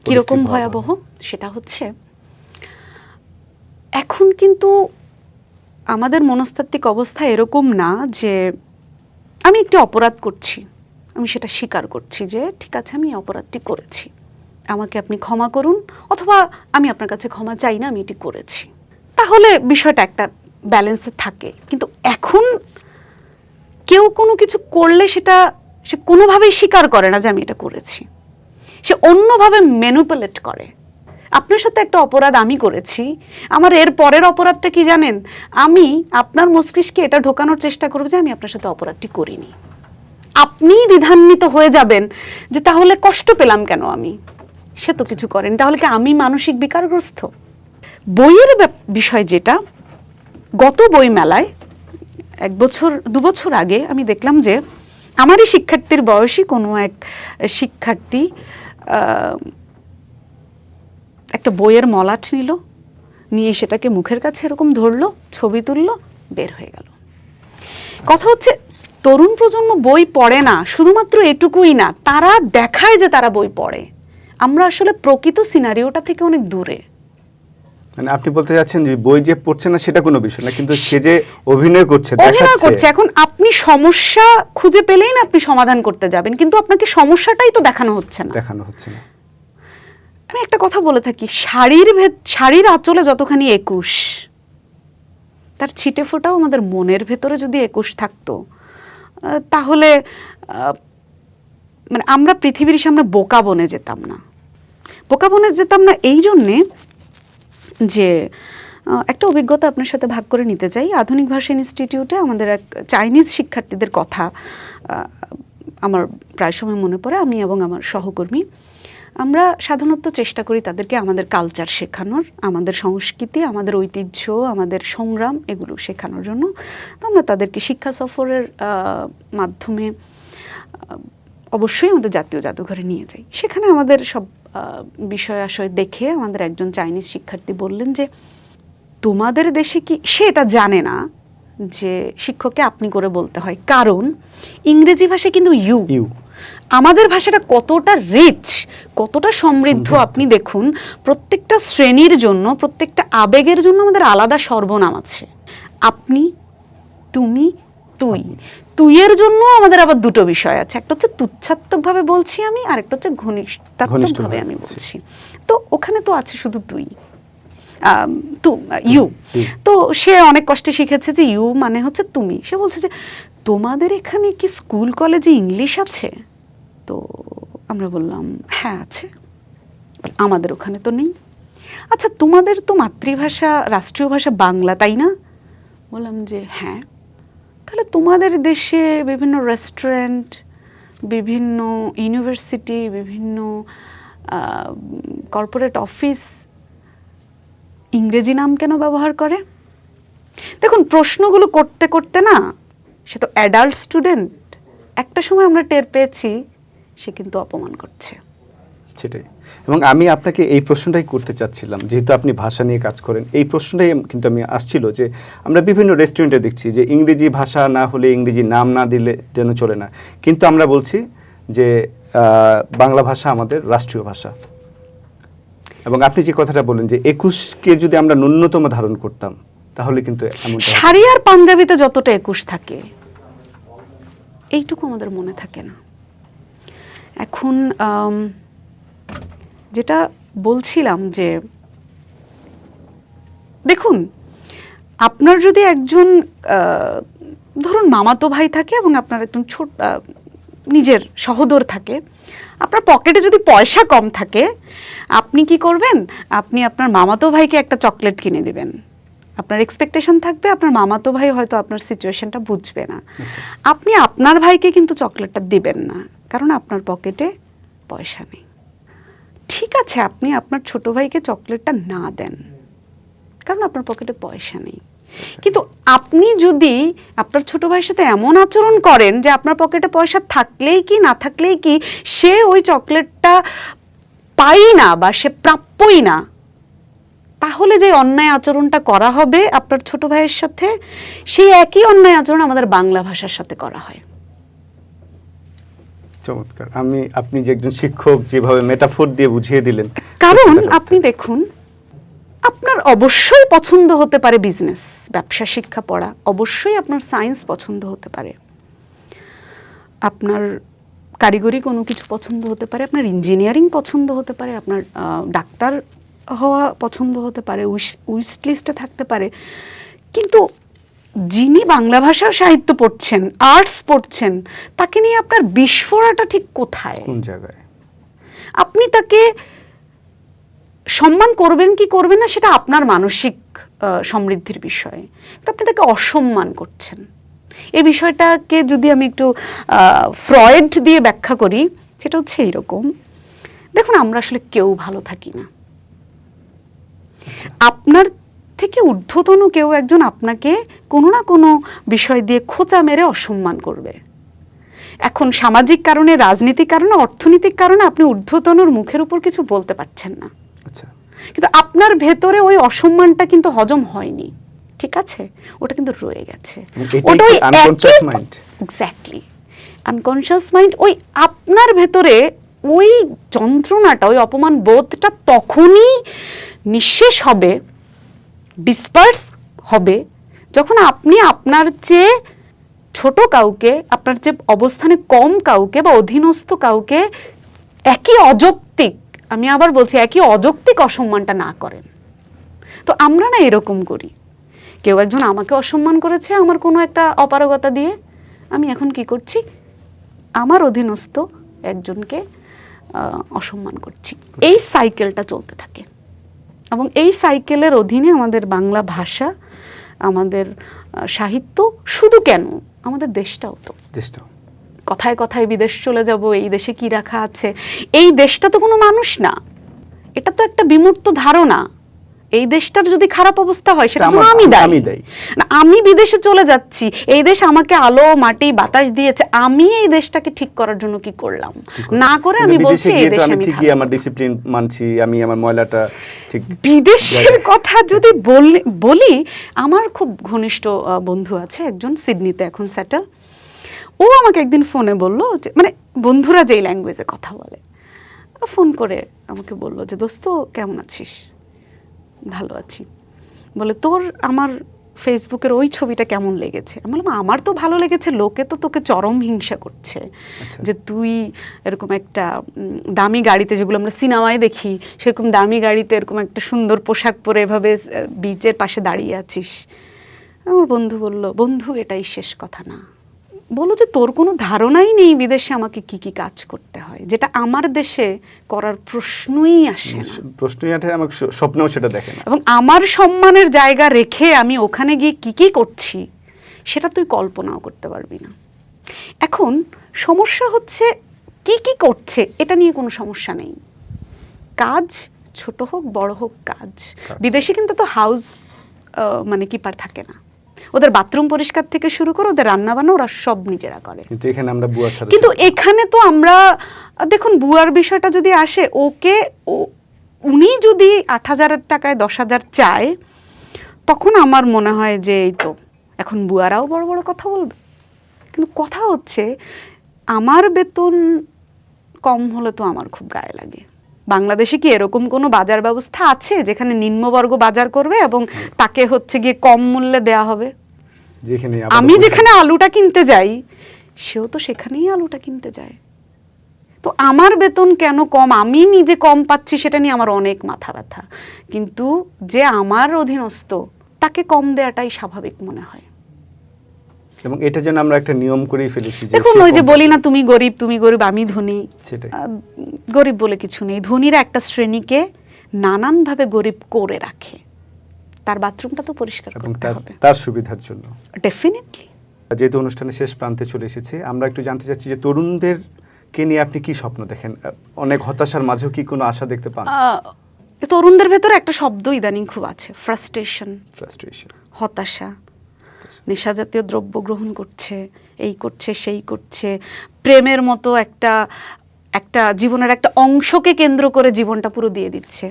কিরকম ভয়াবহ? সেটা হচ্ছে, এখন কিন্তু আমাদের মনস্তাত্ত্বিক অবস্থা এরকম না যে আমি একটি অপরাধ করছি, আমি সেটা স্বীকার করছি যে ঠিক আছে আমি এই অপরাধটি করেছি, আমাকে আপনি ক্ষমা করুন, অথবা আমি আপনার কাছে ক্ষমা চাই না, আমি এটি করেছি, তাহলে বিষয়টা একটা ব্যালেন্সে থাকে। কিন্তু এখন কেউ কোনো কিছু করলে সেটা সে কোনোভাবেই স্বীকার করে না যে আমি এটা করেছি, সে অন্যভাবে ম্যানিপুলেট করে। আপনার সাথে একটা অপরাধ আমি করেছি, আমার এর পরের অপরাধটা কি জানেন? আমি আপনার মস্তিষ্কে এটা ঢোকানোর চেষ্টা করব যে আমি আপনার সাথে অপরাধটি করিনি। আপনি দ্বিধান্বিত হয়ে যাবেন যে তাহলে কষ্ট পেলাম কেন আমি, সে তো কিছু করেনি, তাহলে কি আমি মানসিক বিকারগ্রস্ত? বইয়ের বিষয় যেটা, গত বই মেলায় 1 বছর 2 বছর আগে আমি দেখলাম যে আমারই শিক্ষার্থীর বয়সী কোনো এক শিক্ষার্থী একটা বইয়ের মলাট নিয়ে সেটাকে মুখের কাছে এরকম ধরলো, ছবি তুললো, বের হয়ে গেল। কথা হচ্ছে, তরুণ প্রজন্ম বই পড়ে না, শুধুমাত্র এটুকুই না, তারা দেখায় যে তারা বই পড়ে। আমরা আসলে প্রকৃত সিনারিওটা থেকে অনেক দূরে। মানে আপনি বলতে চাচ্ছেন যে বই যে পড়ছে না সেটা কোনো বিষয় না, কিন্তু সে যে অভিনয় করছে, এখন আপনি সমস্যা খুঁজে পেলেই না আপনি সমাধান করতে যাবেন, কিন্তু আপনাকে সমস্যাটাই তো দেখানো হচ্ছে না। আমি একটা কথা বলে থাকি, শাড়ির আঁচলে যতখানি 21, তার ছিটে ফোটাও আমাদের মনের ভেতরে যদি 21 থাকতো, তাহলে মানে আমরা পৃথিবীর সামনে বোকা বনে যেতাম না। বোকা বনে যেতাম না এই জন্যে যে একটা অভিজ্ঞতা আপনার সাথে ভাগ করে নিতে চাই। আধুনিক ভাষা ইনস্টিটিউটে আমাদের এক চাইনিজ শিক্ষার্থীদের কথা আমার প্রায় সময় মনে পড়ে। আমি এবং আমার সহকর্মী আমরা সাধারণত চেষ্টা করি তাদেরকে আমাদের কালচার শেখানোর, আমাদের সংস্কৃতি, আমাদের ঐতিহ্য, আমাদের সংগ্রাম এগুলো শেখানোর জন্য। তো আমরা তাদেরকে শিক্ষা সফরের মাধ্যমে অবশ্যই আমাদের জাতীয় জাদুঘরে নিয়ে যাই। সেখানে আমাদের সব বিষয় আশয় দেখে আমাদের একজন চাইনিজ শিক্ষার্থী বললেন যে তোমাদের দেশে কি, সে এটা জানে না যে শিক্ষককে আপনি করে বলতে হয়, কারণ ইংরেজি ভাষায় কিন্তু ইউ। আমাদের ভাষাটা কতটা রিচ, কতটা সমৃদ্ধ আপনি দেখুন। প্রত্যেকটা শ্রেণীর জন্য, প্রত্যেকটা আবেগের জন্য আমাদের আলাদা সর্বনাম আছে। আপনি, তুমি, তুই। তুইয়ের জন্য আমাদের আবার 2টো বিষয় আছে, একটা হচ্ছে তুচ্ছাত্মকভাবে বলছি আমি, আর একটা হচ্ছে ঘনিষ্ঠভাবে আমি বলছি। তো ওখানে তো আছে শুধু তুই, ইউ। তো সে অনেক কষ্টে শিখেছে যে ইউ মানে হচ্ছে তুমি। সে বলছে যে তোমাদের এখানে কি স্কুল কলেজে ইংলিশ আছে? তো আমরা বললাম হ্যাঁ আছে। আমাদের ওখানে তো নেই। আচ্ছা, তোমাদের তো মাতৃভাষা, রাষ্ট্রীয় ভাষা বাংলা, তাই না? বললাম যে হ্যাঁ। তাহলে তোমাদের দেশে বিভিন্ন রেস্টুরেন্ট, বিভিন্ন ইউনিভার্সিটি, বিভিন্ন কর্পোরেট অফিস ইংরেজি নাম কেন ব্যবহার করে? দেখুন, প্রশ্নগুলো করতে করতে না, সে তো অ্যাডাল্ট স্টুডেন্ট, একটা সময় আমরা টের পেয়েছি সে কিন্তু অপমান করছে। সেটাই। এবং আমি আপনাকে এই প্রশ্নটাই করতে চাচ্ছিলাম, যেহেতু আপনি ভাষা নিয়ে কাজ করেন, এই প্রশ্নটাই কিন্তু আমি আসছিল যে আমরা বিভিন্ন রেস্টুরেন্টে দেখছি যে ইংরেজি ভাষা না হলে, ইংরেজি নাম না দিলে যেন চলে না, কিন্তু আমরা বলছি যে বাংলা ভাষা আমাদের রাষ্ট্রীয় ভাষা। এবং আপনি যে কথাটা বলেন যে 21কে যদি আমরা ন্যূনতম ধারণ করতাম তাহলে কিন্তু এমনটা হতো। শাড়ি আর পাঞ্জাবিতে যতটা 21 থাকে, এইটুকু আমাদের মনে থাকে না। এখন যেটা বলছিলাম যে দেখুন, আপনার যদি একজন ধরুন মামাতো ভাই থাকে এবং আপনার একজন ছোট নিজের সহোদর থাকে, আপনার পকেটে যদি পয়সা কম থাকে, আপনি কি করবেন? আপনি আপনার মামাতো ভাইকে একটা চকলেট কিনে দিবেন। আপনার এক্সপেকটেশন থাকবে আপনার মামাতো ভাই হয়তো আপনার সিচুয়েশনটা বুঝবে না। আপনি আপনার ভাইকে কিন্তু চকলেটটা দিবেন না, কারণ আপনার পকেটে পয়সা নেই। ঠিক আছে, আপনি আপনার ছোট ভাইকে চকলেটটা না দেন, কারণ আপনার পকেটে পয়সা নেই। কিন্তু আপনি যদি আপনার ছোট ভাইয়ের সাথে এমন আচরণ করেন যে আপনার পকেটে পয়সা থাকলেই কি না থাকলেই কি সে ওই চকলেটটা পাই না বা সে প্রাপ্যই না, তাহলে যে অন্যায় আচরণটা করা হবে আপনার ছোট ভাইয়ের সাথে, সেই একই অন্যায় আচরণ আমাদের বাংলা ভাষার সাথে করা হয়। চমৎকার। আপনি যে একজন শিক্ষক যেভাবে মেটাফোর দিয়ে বুঝিয়ে দিলেন, কারণ আপনি দেখুন, আপনার অবশ্যই পছন্দ হতে পারে বিজনেস, ব্যবসা শিক্ষা পড়া, অবশ্যই আপনার সায়েন্স পছন্দ হতে পারে, আপনার কারিগরি কোনো কিছু পছন্দ হতে পারে, আপনার ইঞ্জিনিয়ারিং পছন্দ হতে পারে, আপনার ডাক্তার হওয়া পছন্দ হতে পারে, উইশ লিস্টে থাকতে পারে। কিন্তু যিনি বাংলা ভাষার সাহিত্য পড়ছেন, আর্টস পড়ছেন, তাকে নিয়ে আপনার বিস্ফোরাটা ঠিক কোথায়? কোন জায়গায়? আপনি তাকে সম্মান করবেন কি করবেন না সেটা আপনার মানসিক সমৃদ্ধির বিষয়, তো আপনি তাকে অসম্মান করছেন। এই বিষয়টাকে যদি আমি একটু ফ্রয়েড দিয়ে ব্যাখ্যা করি, সেটা হচ্ছে এইরকম। দেখুন, আমরা আসলে কেউ ভালো থাকি না। আপনার থেকে ঊর্ধ্বতন কেউ একজন আপনাকে কোনো না কোনো বিষয় দিয়ে খোঁচা মেরে অসম্মান করবে। এখন সামাজিক কারণে, রাজনৈতিক কারণে, অর্থনৈতিক কারণে আপনি ঊর্ধ্বতনর মুখের উপর কিছু বলতে পারছেন না, আচ্ছা, কিন্তু আপনার ভেতরে ওই অসম্মানটা কিন্তু হজম হয়নি, ঠিক আছে, ওটা কিন্তু রয়ে গেছে। ওটা ওই unconscious mind, exactly unconscious mind. ওই আপনার ভেতরে ওই যন্ত্রণাটা, ওই অপমান বোধটা তখনই নিঃশেষ হবে, ডিসপার্স হবে, যখন আপনি আপনার চেয়ে ছোট কাউকে, আপনার যে অবস্থানে কম কাউকে বা অধীনস্থ কাউকে একই অযৌক্তিক, আমি আবার বলছি, একই অযৌক্তিক অসম্মানটা না করেন। তো আমরা না এরকম করি, কেউ একজন আমাকে অসম্মান করেছে আমার কোনো একটা অপারগতা দিয়ে, আমি এখন কি করছি, আমার অধীনস্থ একজনকে অসম্মান করছি। এই সাইকেলটা চলতে থাকে, এবং এই সাইকেলের অধীনে আমাদের বাংলা ভাষা, আমাদের সাহিত্য, শুধু কেন আমাদের দেশটাও তো, কথায় কথায় বিদেশ চলে যাব, এই দেশে কি রাখা আছে। এই দেশটা তো কোনো মানুষ না, এটা তো একটা বিমূর্ত ধারণা। এই দেশটার যদি খারাপ অবস্থা হয় সেটা তো আমি দায়ী না। আমি বিদেশে চলে যাচ্ছি, এই দেশ আমাকে আলো মাটি বাতাস দিয়েছে, আমি এই দেশটাকে ঠিক করার জন্য কি করলাম না করে আমি বলছি এই দেশে আমি ঠিকই আমার ডিসিপ্লিন মানছি, আমি আমার ময়লাটা ঠিক। বিদেশের কথা যদি বলি, আমার খুব ঘনিষ্ঠ বন্ধু আছে একজন, সিডনিতে এখন সেটেল। ও আমাকে একদিন ফোনে বললো যে, মানে বন্ধুরা যেই ল্যাঙ্গুয়েজে কথা বলে, ফোন করে আমাকে বললো যে, দোস্ত কেমন আছিস? ভালো আছি। বলে, তোর আমার ফেসবুকের ওই ছবিটা কেমন লেগেছে? আমি বললাম, আমার তো ভালো লেগেছে, লোকে তো তোকে চরম হিংসা করছে যে তুই এরকম একটা দামি গাড়িতে, যেগুলো আমরা সিনেমায় দেখি সেরকম দামি গাড়িতে এরকম একটা সুন্দর পোশাক পরে এভাবে বিচের পাশে দাঁড়িয়ে আছিস। আমার বন্ধু বলল, বন্ধু এটাই শেষ কথা না, বলো যে তোর কোনো ধারণাই নেই বিদেশে আমাকে কি কি কাজ করতে হয়, যেটা আমার দেশে করার প্রশ্নই আসে না, প্রশ্নই আসে, আমার স্বপ্নেও সেটা দেখে না। এবং আমার সম্মানের জায়গা রেখে আমি ওখানে গিয়ে কি কি করছি সেটা তুই কল্পনাও করতে পারবি না। এখন সমস্যা হচ্ছে কি কি করছে এটা নিয়ে কোনো সমস্যা নেই, কাজ ছোট হোক বড় হোক কাজ। বিদেশে কিন্তু তো হাউস মানে কিপার থাকে না। ওদের বাথরুম পরিষ্কার থেকে শুরু করে ওদের রান্নাবান্না ওরা সব নিজেরা করে। কিন্তু এখানে আমরা বুয়া ছাড়া কিন্তু এখানে তো আমরা দেখুন বুয়ার বিষয়টা যদি আসে, উনি যদি 8,000 টাকায় 10,000 চায়, তখন আমার মনে হয় যে এই তো এখন বুয়ারাও বড় বড় কথা বলবে। কিন্তু কথা হচ্ছে আমার বেতন কম হলে তো আমার খুব গায়ে লাগে। বাংলাদেশে কি এরকম কোনো বাজার ব্যবস্থা আছে যেখানে নিম্নবর্গ বাজার করবে এবং তাকে হচ্ছে গিয়ে কম মূল্যে দেয়া হবে? আমি যেখানে আলুটা কিনতে যাই সেও তো সেখানেই আলুটা কিনতে যায়। তো আমার বেতন কেন কম, আমি নিজে কম পাচ্ছি সেটা নিয়ে আমার অনেক মাথা ব্যথা। কিন্তু যে আমার অধীনস্থ তাকে কম দেওয়াটাই স্বাভাবিক মনে হয়। এবং এটা যেন আমরা একটা নিয়ম করেই ফেলেছি। দেখুন ওই যে বলি না, তুমি গরিব আমি ধনী, সেটাই। গরিব বলে কিছু নেই। ধনীরা একটা শ্রেণীকে নানানভাবে গরিব করে রাখে, তার বাথরুমটা তো পরিষ্কার করতে হবে তার সুবিধার জন্য। ডেফিনেটলি। যেহেতু অনুষ্ঠানের শেষ প্রান্তে চলে এসেছে, আমরা একটু জানতে চাচ্ছি যে তরুণদেরকে নিয়ে আপনি কি স্বপ্ন দেখেন? অনেক হতাশার মাঝেও কি কোনো আশা দেখতে পান? তরুণদের ভেতরে একটা শব্দ ইদানিং খুব আছে, ফ্রাস্ট্রেশন, হতাশা। নেশা জাতীয় দ্রব্য গ্রহণ করছে, এই করছে সেই করছে, প্রেমের মতো একটা জীবনের একটা অংশকে কেন্দ্র করে জীবনটা পুরো দিয়ে দিচ্ছে,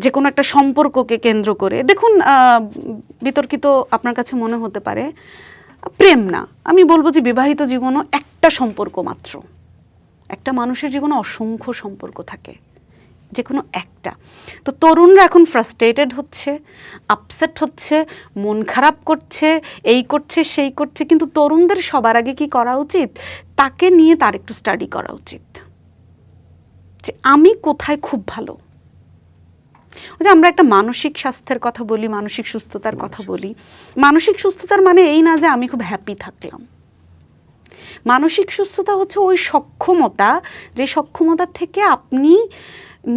যে কোনো একটা সম্পর্ককে কেন্দ্র করে। দেখুন বিতর্কিত আপনার কাছে মনে হতে পারে, প্রেম না, আমি বলবো যে বিবাহিত জীবনও একটা সম্পর্ক মাত্র। একটা মানুষের জীবনে অসংখ্য সম্পর্ক থাকে, যে কোনো একটা। তো তরুণরা এখন ফ্রাস্ট্রেটেড হচ্ছে, আপসেট হচ্ছে, মন খারাপ করছে, এই করছে সেই করছে। কিন্তু তরুণদের সবার আগে কি করা উচিত? তাকে নিয়ে তার একটু স্টাডি করা উচিত যে আমি কোথায় খুব ভালো। যে আমরা একটা মানসিক স্বাস্থ্যের কথা বলি, মানসিক সুস্থতার কথা বলি। মানসিক সুস্থতার মানে এই না যে আমি খুব হ্যাপি থাকলাম। মানসিক সুস্থতা হচ্ছে ওই সক্ষমতা, যে সক্ষমতা থেকে আপনি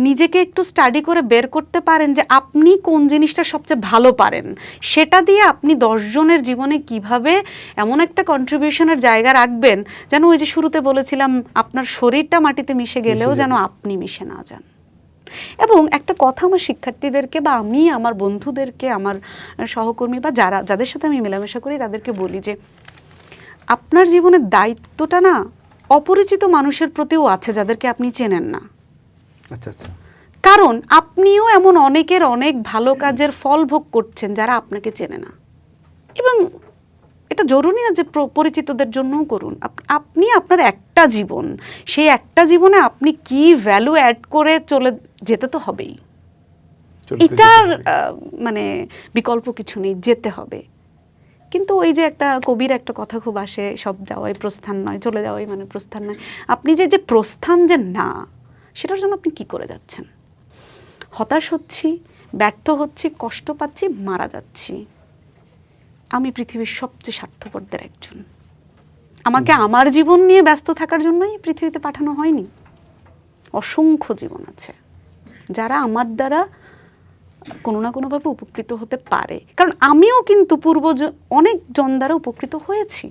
নিজেকে একটু স্টাডি করে বের করতে পারেন যে আপনি কোন জিনিসটা সবচেয়ে ভালো পারেন, সেটা দিয়ে আপনি 10 জনের জীবনে কিভাবে এমন একটা কন্ট্রিবিউশনের জায়গা রাখবেন যেন ওই যে শুরুতে বলেছিলাম আপনার শরীরটা মাটিতে মিশে গেলেও যেন আপনি মিশে না যান। এবং একটা কথা আমার শিক্ষার্থীদেরকে বা আমি আমার বন্ধুদেরকে, আমার সহকর্মী বা যাদের সাথে আমি মেলামেশা করি তাদেরকে বলি যে আপনার জীবনের দায়িত্বটা না অপরিচিত মানুষের প্রতিও আছে যাদেরকে আপনি চেনেন না। আচ্ছা আচ্ছা। কারণ আপনিও এমন অনেকের অনেক ভালো কাজের ফল ভোগ করছেন যারা আপনাকে চেনে না। এবং এটা জরুরি না যে পরিচিতদের জন্যও করুন। আপনি আপনার একটা জীবন, সেই একটা জীবনে আপনি কি ভ্যালু অ্যাড করে চলে যেতে তো হবেই। এটার মানে বিকল্প কিছু নেই, যেতে হবে। কিন্তু ওই যে একটা কবির একটা কথা খুব আসে, সব যাওয়াই প্রস্থান নয়, চলে যাওয়াই মানে প্রস্থান নয়। আপনি যে প্রস্থান যে না, সেটার জন্য আপনি কি করে যাচ্ছেন? হতাশ হচ্ছি, ব্যর্থ হচ্ছি, কষ্ট পাচ্ছি, মারা যাচ্ছি। আমি পৃথিবীর সবচেয়ে স্বার্থপরদের একজন। আমাকে আমার জীবন নিয়ে ব্যস্ত থাকার জন্যই পৃথিবীতে পাঠানো হয়নি। অসংখ্য জীবন আছে যারা আমার দ্বারা কোনো না কোনোভাবে উপকৃত হতে পারে। কারণ আমিও কিন্তু অনেক জন দ্বারা উপকৃত হয়েছি।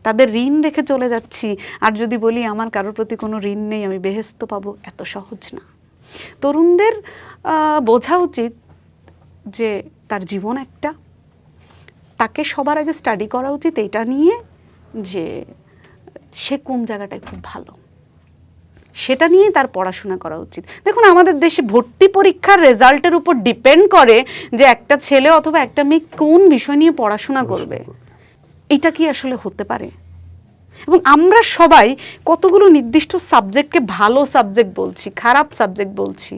তাদের ঋণ রেখে চলে যাচ্ছি, আর যদি বলি আমার কারোর প্রতি কোনো ঋণ নেই, আমি বেহেশত পাবো, এত সহজ না। তরুণদের বোঝা উচিত যে তার জীবন একটা, তাকে সবার আগে স্টাডি করা উচিত এটা নিয়ে যে সে কোন জায়গাটায় খুব ভালো, সেটা নিয়ে তার পড়াশোনা করা উচিত। দেখুন আমাদের দেশে ভর্তি পরীক্ষার রেজাল্টের উপর ডিপেন্ড করে যে একটা ছেলে অথবা একটা মেয়ে কোন বিষয় নিয়ে পড়াশোনা করবে। এটা কি আসলে হতে পারে? এবং আমরা সবাই কতগুলো নির্দিষ্ট সাবজেক্টকে ভালো সাবজেক্ট বলছি, খারাপ সাবজেক্ট বলছি।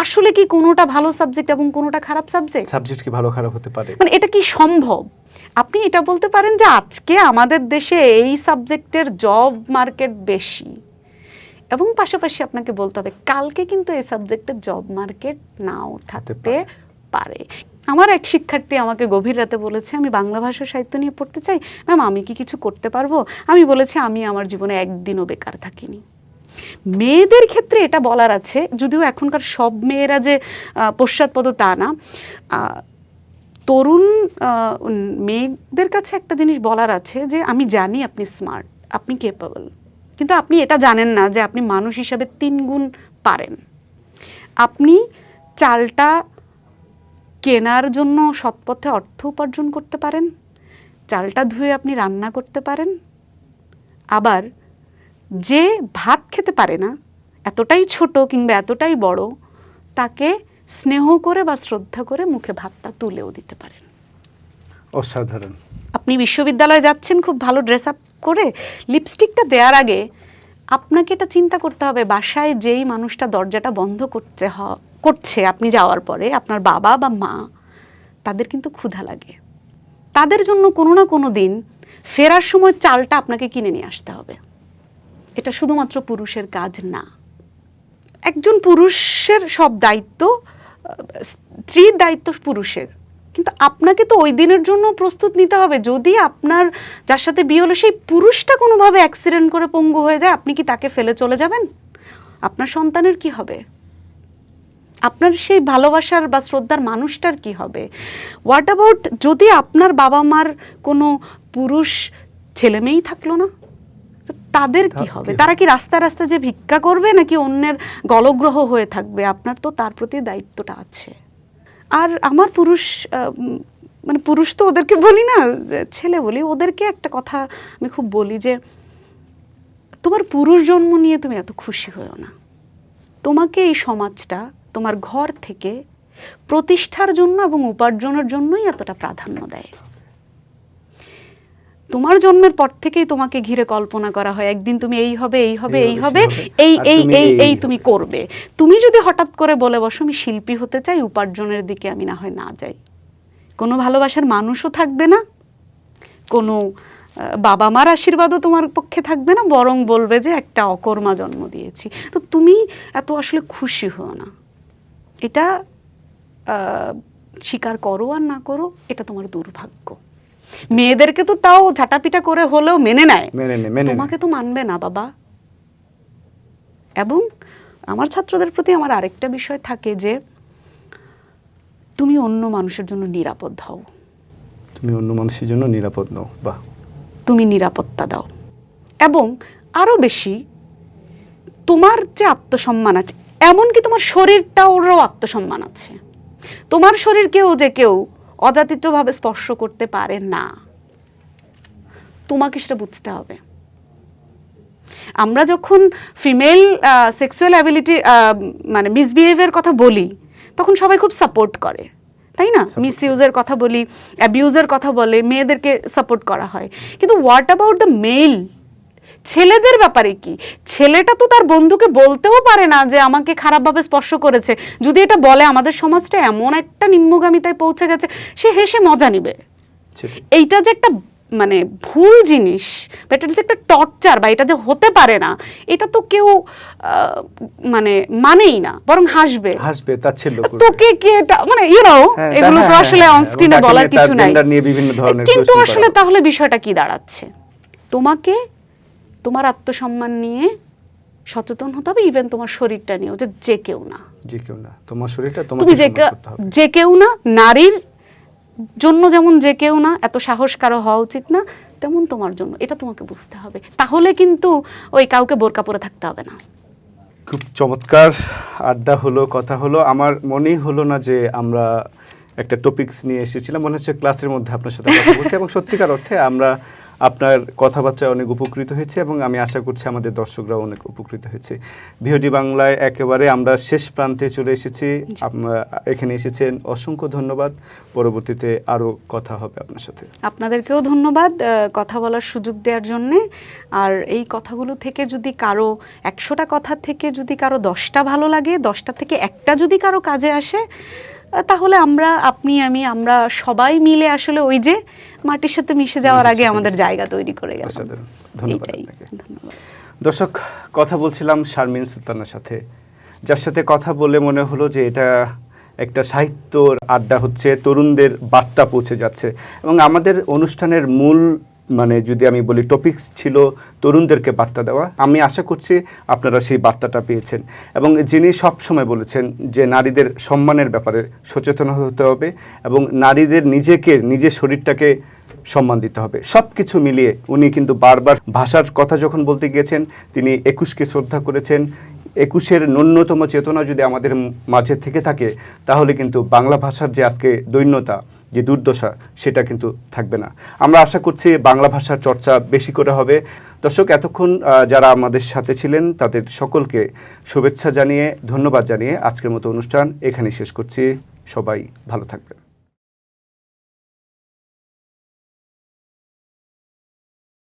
আসলে কি কোনোটা ভালো সাবজেক্ট এবং কোনোটা খারাপ সাবজেক্ট? সাবজেক্ট কি ভালো খারাপ হতে পারে? মানে এটা কি সম্ভব? আপনি এটা বলতে পারেন যে আজকে আমাদের দেশে এই সাবজেক্টের জব মার্কেট বেশি, এবং পাশাপাশি আপনাকে বলতে হবে কালকে কিন্তু এই সাবজেক্টের জব মার্কেট নাও থাকতে পারে। আমার এক শিক্ষার্থী আমাকে গভীর রাতে বলেছে আমি বাংলা ভাষা সাহিত্য নিয়ে পড়তে চাই, ম্যাম আমি কি কিছু করতে পারবো? আমি বলেছি আমি আমার জীবনে একদিনও বেকার থাকিনি। মেয়েদের ক্ষেত্রে এটা বলার আছে, যদিও এখনকার সব মেয়েরা যে পশ্চাৎপদ তা না, তরুণ মেয়েদের কাছে একটা জিনিস বলার আছে যে আমি জানি আপনি স্মার্ট, আপনি কেপেবল, কিন্তু আপনি এটা জানেন না যে আপনি মানুষ হিসাবে 3 গুণ পারেন। আপনি চালটা কেনার জন্য সৎপথে অর্থ উপার্জন করতে পারেন, চালটা ধুয়ে আপনি রান্না করতে পারেন। আবার যে ভাত খেতে পারে না, এতটাই ছোট কিংবা এতটাই বড়, তাকে স্নেহ করে বা শ্রদ্ধা করে মুখে ভাতটা তুলেও দিতে পারেন। অসাধারণ। আপনি বিশ্ববিদ্যালয়ে যাচ্ছেন খুব ভালো ড্রেস আপ করে, লিপস্টিকটা দেওয়ার আগে আপনাকে এটা চিন্তা করতে হবে, বাসায় যেই মানুষটা দরজাটা বন্ধ করছে আপনি যাওয়ার পরে, আপনার বাবা বা মা, তাদের কিন্তু ক্ষুধা লাগে। তাদের জন্য কোনো না কোনো দিন ফেরার সময় চালটা আপনাকে কিনে নিয়ে আসতে হবে। এটা শুধুমাত্র পুরুষের কাজ না। একজন পুরুষের সব দায়িত্ব, স্ত্রীর দায়িত্ব পুরুষের, কিন্তু আপনাকে তো ওই দিনের জন্য প্রস্তুত নিতে হবে। যদি আপনার যার সাথে বিয়ে হলো সেই পুরুষটা কোনোভাবে অ্যাক্সিডেন্ট করে পঙ্গু হয়ে যায়, আপনি কি তাকে ফেলে চলে যাবেন? আপনার সন্তানের কি হবে? আপনার সেই ভালোবাসার বা শ্রদ্ধার মানুষটার কি হবে? হোয়াট অ্যাবাউট যদি আপনার বাবা মার কোনো পুরুষ ছেলে মেয়েই থাকলো না, তাদের কি হবে? তারা কি রাস্তায় রাস্তায় যে ভিক্ষা করবে নাকি অন্যের গলগ্রহ হয়ে থাকবে? আপনার তো তার প্রতি দায়িত্বটা আছে। আর আমার পুরুষ মানে পুরুষ তো ওদেরকে বলি না, ছেলে বলি, ওদেরকে একটা কথা আমি খুব বলি যে তোমার পুরুষ জন্ম নিয়ে তুমি এত খুশি হয়েও না। তোমাকে এই সমাজটা তোমার ঘর থেকে প্রতিষ্ঠার জন্য এবং উপার্জনের জন্যই এতটা প্রাধান্য দেয়। তোমার জন্মের পর থেকেই তোমাকে ঘিরে কল্পনা করা হয়, একদিন তুমি এই হবে, এই হবে, এই হবে, এই এই এই এই তুমি করবে। তুমি যদি হঠাৎ করে বলে বসো আমি শিল্পী হতে চাই, উপার্জনের দিকে আমি না হয় না যাই, কোনো ভালোবাসার মানুষও থাকবে না, কোনো বাবা মার আশীর্বাদও তোমার পক্ষে থাকবে না, বরং বলবে যে একটা অকর্মা জন্ম দিয়েছি। তো তুমি এত আসলে খুশি হও না। এটা স্বীকার করো আর না করো, এটা তোমার দুর্ভাগ্য। মেয়েদেরকে তো তাও ঝাঁটাপিটা করে হলেও মেনে নেয়, তোমাকে তো মানবে না বাবা। এবং আমার ছাত্রদের প্রতি আমার আরেকটা বিষয় থাকে যে তুমি অন্য মানুষের জন্য নিরাপদ হও। তুমি অন্য মানুষের জন্য নিরাপদ নও, বাহ। তুমি নিরাপত্তা দাও, এবং আরো বেশি তোমার যে আত্মসম্মান আছে, এমনকি তোমার শরীরটারও আত্মসম্মান আছে। তোমার শরীরকেও যে কেউ অযাচিতভাবে স্পর্শ করতে পারে না, তোমাকে সেটা বুঝতে হবে। আমরা যখন ফিমেল সেক্সুয়াল অ্যাবিলিটি মানে মিসবিহেভিয়ার কথা বলি, তখন সবাই খুব সাপোর্ট করে, তাই না? মিসইউজের কথা বলি, অ্যাবিউজের কথা বলে, মেয়েদেরকে সাপোর্ট করা হয়। কিন্তু হোয়াট অ্যাবাউট দ্য মেল? ছেলেদের ব্যাপারে কি? ছেলেটা তো তার বন্ধুকে বলতেও পারে না যে আমাকে খারাপভাবে স্পর্শ করেছে। যদি এটা বলে, আমাদের সমাজটা এমন একটা নিম্নগামিতায় পৌঁছে গেছে, সে হেসে মজা নিবে। এইটা যে একটা মানে ভুল জিনিস, বা এটা যে একটা টর্চার, বা এটা যে হতে পারে না, এটা তো কেউ মানে মানেই না, বরং হাসবে, তাচ্ছিল্য করবে। তোকে কি এটা মানে এগুলো তো আসলে অন স্ক্রিনে বলার কিছু নাই। কিন্তু আসলে তাহলে বিষয়টা কি দাঁড়াচ্ছে? তোমাকে তোমার আত্মসম্মান নিয়ে সচেতন হতে হবে, ইভেন তোমার শরীরটা নিয়েও, যে কেউ না, তোমার শরীরটা তুমি যে কেউ না, নারীর জন্য যেমন যে কেউ না, এত সাহস কারো হওয়া উচিত না, তেমন তোমার জন্য, এটা তোমাকে বুঝতে হবে। তাহলে কিন্তু ওই কাউকে বোরকা পরে থাকতে হবে না। খুব চমৎকার আড্ডা হলো, কথা হলো। আমার মনেই হলো না যে আমরা একটা টপিকস নিয়ে এসেছিলাম, মনে হচ্ছে ক্লাসের মধ্যে আপনার সাথে কথা বলছি। এবং সত্যিকার অর্থে আমরা আপনার কথাবার্তায় অনেক উপকৃত হয়েছে, এবং আমি আশা করছি আমাদের দর্শকরাও অনেক উপকৃত হয়েছে। ভিওডি বাংলায় একেবারে আমরা শেষ প্রান্তে চলে এসেছি। এখানে এসেছেন, অসংখ্য ধন্যবাদ। পরবর্তীতে আরও কথা হবে আপনার সাথে। আপনাদেরকেও ধন্যবাদ কথা বলার সুযোগ দেওয়ার জন্যে। আর এই কথাগুলো থেকে যদি কারো 100টা কথা থেকে যদি কারো 10টা ভালো লাগে, 10টা থেকে একটা যদি কারো কাজে আসে, তাহলে আপনি আমি আমরা সবাই মিলে আসলে ওই যে মাটির সাথে মিশে যাওয়ার আগে আমাদের জায়গা তৈরি করে গেলাম। ধন্যবাদ। দর্শক, কথা বলছিলাম শারমিন সুলতানার সাথে, যার সাথে কথা বলে মনে হলো যে এটা একটা সাহিত্যর আড্ডা হচ্ছে, তরুণদের বার্তা পৌঁছে যাচ্ছে। এবং আমাদের অনুষ্ঠানের মূল মানে যদি আমি বলি টপিকস ছিল তরুণদেরকে বার্তা দেওয়া। আমি আশা করছি আপনারা সেই বার্তাটা পেয়েছেন। এবং যিনি সবসময় বলেছেন যে নারীদের সম্মানের ব্যাপারে সচেতন হতে হবে, এবং নারীদের নিজের শরীরটাকে সম্মান দিতে হবে। সব কিছু মিলিয়ে উনি কিন্তু বারবার ভাষার কথা যখন বলতে গিয়েছেন, তিনি 21কে শ্রদ্ধা করেছেন, একুশের ন্যূনতম চেতনা যদি আমাদের মাঝে থেকে থাকে, তাহলে কিন্তু বাংলা ভাষার যে আজকে দৈন্যতা, যে দুর্দশা, সেটা কিন্তু থাকবে না। আমরা আশা করছি বাংলা ভাষার চর্চা বেশি করে হবে। দর্শক, এতক্ষণ যারা আমাদের সাথে ছিলেন তাদের সকলকে শুভেচ্ছা জানিয়ে, ধন্যবাদ জানিয়ে আজকের মতো অনুষ্ঠান এখানেই শেষ করছি। সবাই ভালো থাকবেন।